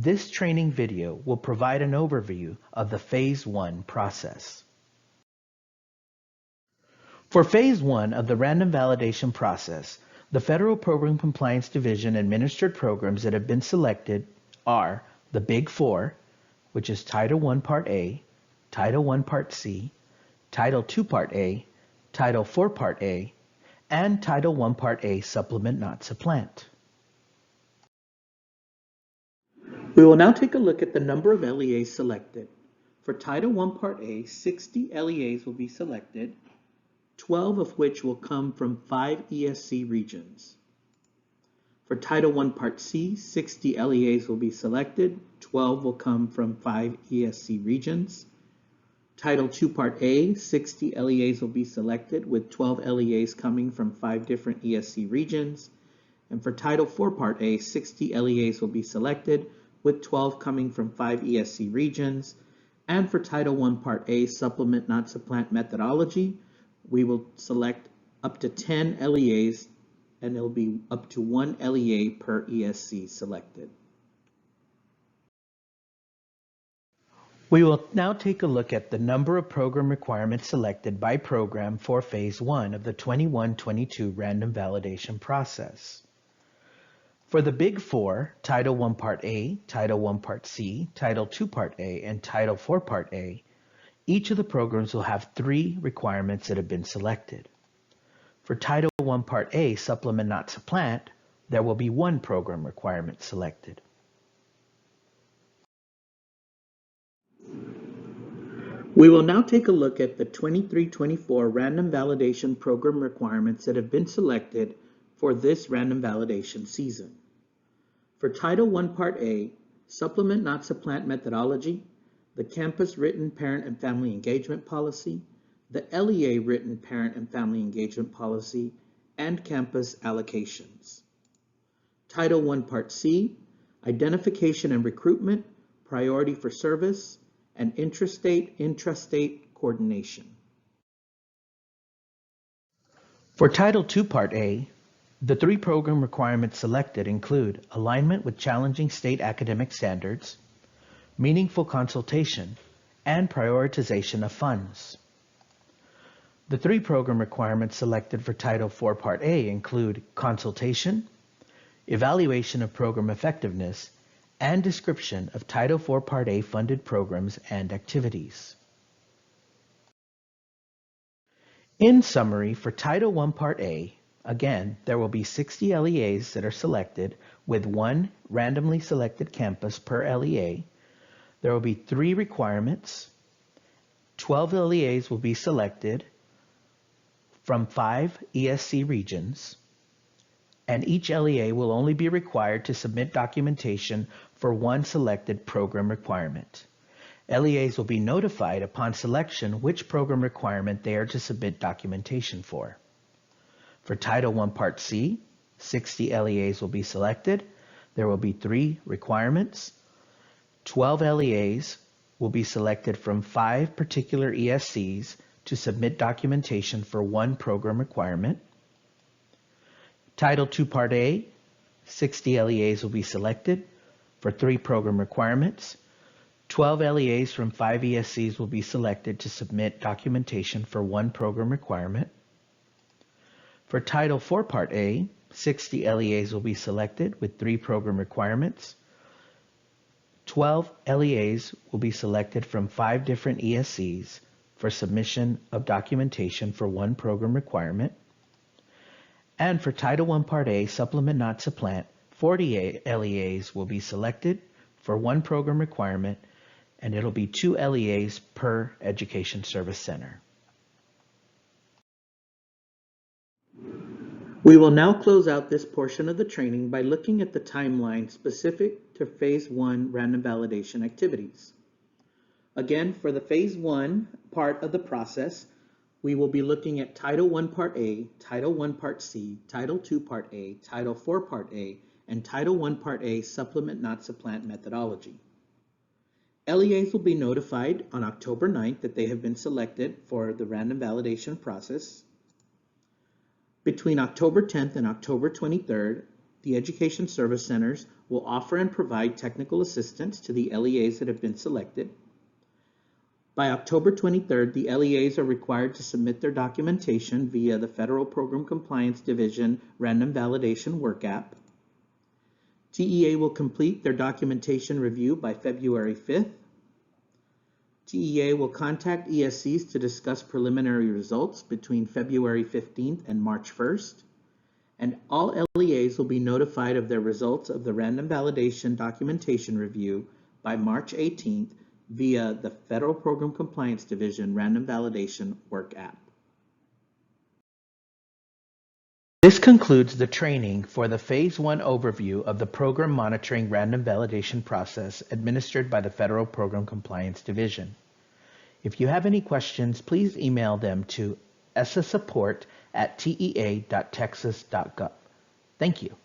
This training video will provide an overview of the Phase 1 process. For Phase 1 of the random validation process, the Federal Program Compliance Division administered programs that have been selected are the Big Four, which is Title I Part A, Title I Part C, Title II Part A, Title IV Part A, and Title I Part A Supplement Not Supplant. We will now take a look at the number of LEAs selected. For Title I Part A, 60 LEAs will be selected, 12 of which will come from 5 ESC regions. For Title I Part C, 60 LEAs will be selected, 12 will come from 5 ESC regions. Title II Part A, 60 LEAs will be selected, with 12 LEAs coming from 5 different ESC regions. And for Title IV Part A, 60 LEAs will be selected, with 12 coming from 5 ESC regions. And for Title I Part A Supplement Not Supplant methodology, we will select up to 10 LEAs, and it will be up to 1 LEA per ESC selected. We will now take a look at the number of program requirements selected by program for Phase 1 of the 21-22 random validation process. For the Big Four, Title I Part A, Title I Part C, Title II Part A, and Title IV Part A, each of the programs will have 3 requirements that have been selected. For Title I Part A, Supplement Not Supplant, there will be 1 program requirement selected. We will now take a look at the 23-24 random validation program requirements that have been selected for this random validation season. For Title I Part A, Supplement Not Supplant methodology, the Campus Written Parent and Family Engagement Policy, the LEA Written Parent and Family Engagement Policy, and Campus Allocations. Title I Part C, Identification and Recruitment, Priority for Service, and Intrastate Coordination. For Title II Part A, the 3 program requirements selected include alignment with challenging state academic standards, meaningful consultation, and prioritization of funds. The 3 program requirements selected for Title IV Part A include consultation, evaluation of program effectiveness, and description of Title IV Part A funded programs and activities. In summary, for Title I Part A, again, there will be 60 LEAs that are selected with 1 randomly selected campus per LEA. There will be 3 requirements. 12 LEAs will be selected from 5 ESC regions, and each LEA will only be required to submit documentation for 1 selected program requirement. LEAs will be notified upon selection which program requirement they are to submit documentation for. For Title I Part C, 60 LEAs will be selected. There will be 3 requirements. 12 LEAs will be selected from 5 particular ESCs to submit documentation for 1 program requirement. Title II Part A, 60 LEAs will be selected for 3 program requirements. 12 LEAs from 5 ESCs will be selected to submit documentation for 1 program requirement. For Title IV Part A, 60 LEAs will be selected with 3 program requirements. 12 LEAs will be selected from 5 different ESCs for submission of documentation for 1 program requirement. And for Title I Part A, Supplement Not Supplant, 40 LEAs will be selected for 1 program requirement, and it'll be 2 LEAs per Education Service Center. We will now close out this portion of the training by looking at the timeline specific to Phase 1 random validation activities. Again, for the Phase 1 part of the process, we will be looking at Title I Part A, Title I Part C, Title II Part A, Title IV Part A, and Title I Part A Supplement Not Supplant methodology. LEAs will be notified on October 9th that they have been selected for the random validation process. Between October 10th and October 23rd, the Education Service Centers will offer and provide technical assistance to the LEAs that have been selected. By October 23rd, the LEAs are required to submit their documentation via the Federal Program Compliance Division Random Validation Work App. TEA will complete their documentation review by February 5th. TEA will contact ESCs to discuss preliminary results between February 15th and March 1st. And all LEAs will be notified of their results of the Random Validation Documentation Review by March 18th via the Federal Program Compliance Division Random Validation Work App. This concludes the training for the Phase 1 overview of the Program Monitoring Random Validation process administered by the Federal Program Compliance Division. If you have any questions, please email them to essasupport@tea.texas.gov. Thank you.